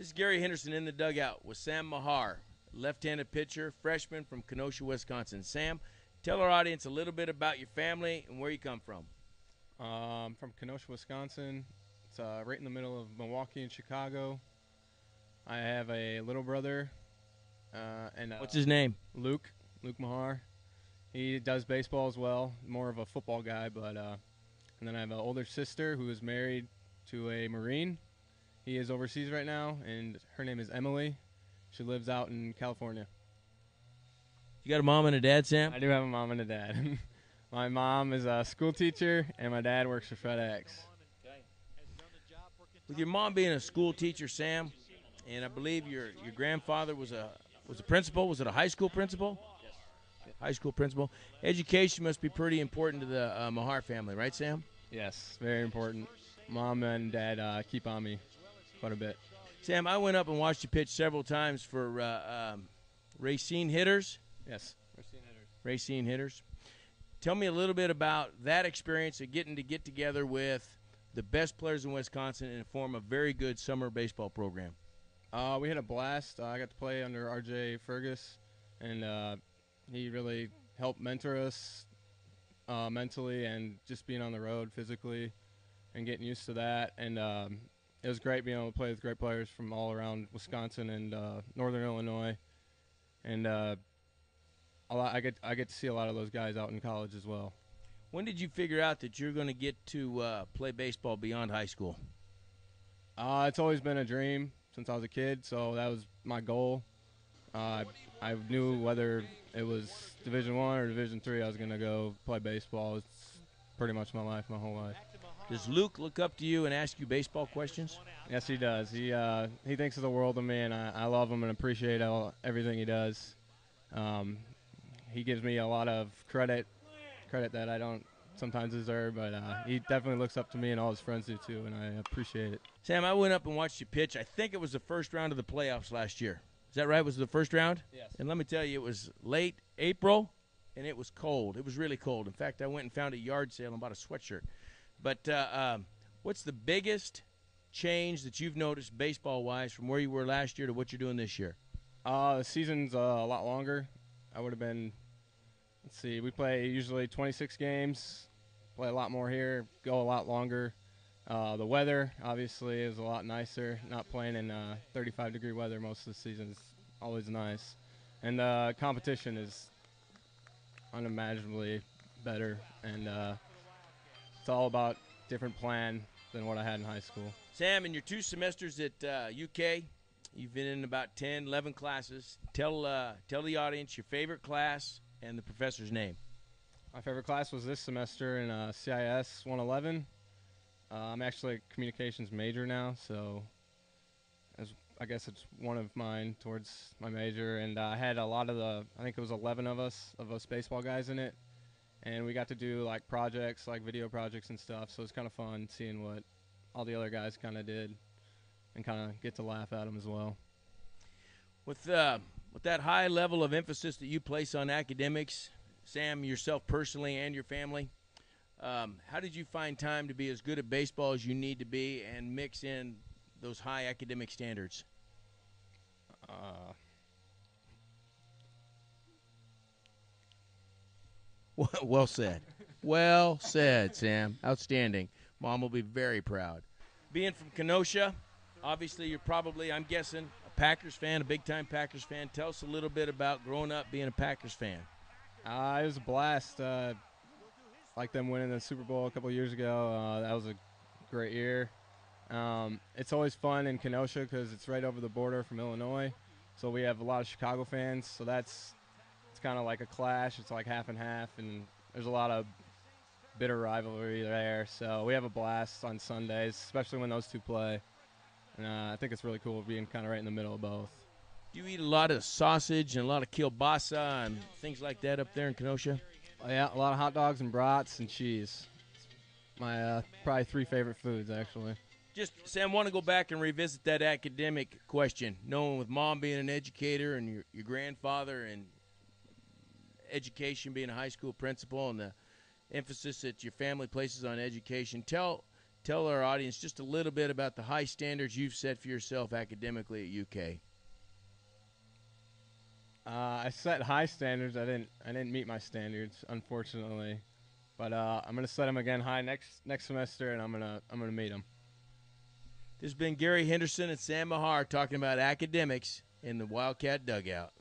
This is Gary Henderson in the dugout with Sam Mahar, left-handed pitcher, freshman from Kenosha, Wisconsin. Sam, tell our audience a little bit about your family and where you come from. From Kenosha, Wisconsin. It's right in the middle of Milwaukee and Chicago. I have a little brother. What's his name? Luke Mahar. He does baseball as well, more of a football guy. But and then I have an older sister who is married to a Marine. He is overseas right now, and her name is Emily. She lives out in California. You got a mom and a dad, Sam? I do have a mom and a dad. My mom is a school teacher, and my dad works for FedEx. With your mom being a school teacher, Sam, and I believe your grandfather was a principal. Was it a high school principal? Yes. High school principal. Education must be pretty important to the Mahar family, right, Sam? Yes, very important. Mom and dad keep on me quite a bit. Sam, I went up and watched you pitch several times for Racine Hitters. Yes, Racine Hitters. Tell me a little bit about that experience of getting to get together with the best players in Wisconsin and form a very good summer baseball program. We had a blast. I got to play under R.J. Fergus, and he really helped mentor us mentally and just being on the road physically and getting used to that. And it was great being able to play with great players from all around Wisconsin and northern Illinois. And I get to see a lot of those guys out in college as well. When did you figure out that you're going to get to play baseball beyond high school? It's always been a dream since I was a kid, so that was my goal. I knew whether it was Division I or Division III, I was going to go play baseball. It's pretty much my life, my whole life. Does Luke look up to you and ask you baseball questions? Yes, he does. He thinks of the world of me, and I love him and appreciate everything he does. He gives me a lot of credit that I don't sometimes deserve, but he definitely looks up to me, and all his friends do too, and I appreciate it. Sam, I went up and watched you pitch. I think it was the first round of the playoffs last year. Is that right? Was it the first round? Yes. And let me tell you, it was late April, and it was cold. It was really cold. In fact, I went and found a yard sale and bought a sweatshirt. But what's the biggest change that you've noticed baseball-wise from where you were last year to what you're doing this year? The season's a lot longer. I would have been, let's see, we play usually 26 games, play a lot more here, go a lot longer. The weather, obviously, is a lot nicer. Not playing in 35-degree weather most of the season is always nice. And the competition is unimaginably better, and it's all about different plan than what I had in high school. Sam, in your 2 semesters at UK, you've been in about 10, 11 classes. Tell the audience your favorite class and the professor's name. My favorite class was this semester in CIS 111. I'm actually a communications major now, so I guess it's one of mine towards my major. And I had a lot of I think it was 11 of us baseball guys in it. And we got to do like projects, like video projects and stuff. So it's kind of fun seeing what all the other guys kind of did and kind of get to laugh at them as well. With that high level of emphasis that you place on academics, Sam, yourself personally and your family, how did you find time to be as good at baseball as you need to be and mix in those high academic standards? Well said. Well said, Sam. Outstanding. Mom will be very proud. Being from Kenosha, obviously you're probably, I'm guessing, a Packers fan, a big-time Packers fan. Tell us a little bit about growing up being a Packers fan. It was a blast. Like them winning the Super Bowl a couple of years ago. That was a great year. It's always fun in Kenosha because it's right over the border from Illinois. So we have a lot of Chicago fans. So it's kind of like a clash. It's like half and half, and there's a lot of bitter rivalry there. So we have a blast on Sundays, especially when those two play. And I think it's really cool being kind of right in the middle of both. Do you eat a lot of sausage and a lot of kielbasa and things like that up there in Kenosha? Yeah, a lot of hot dogs and brats and cheese. My probably 3 favorite foods, actually. Just, Sam, want to go back and revisit that academic question. Knowing with Mom being an educator and your grandfather and education being a high school principal and the emphasis that your family places on education, tell tell our audience just a little bit about the high standards you've set for yourself academically at UK. I set high standards. I didn't meet my standards, unfortunately, but I'm gonna set them again high next semester, and I'm gonna meet them. This has been Gary Henderson and Sam Mahar talking about academics in the Wildcat Dugout.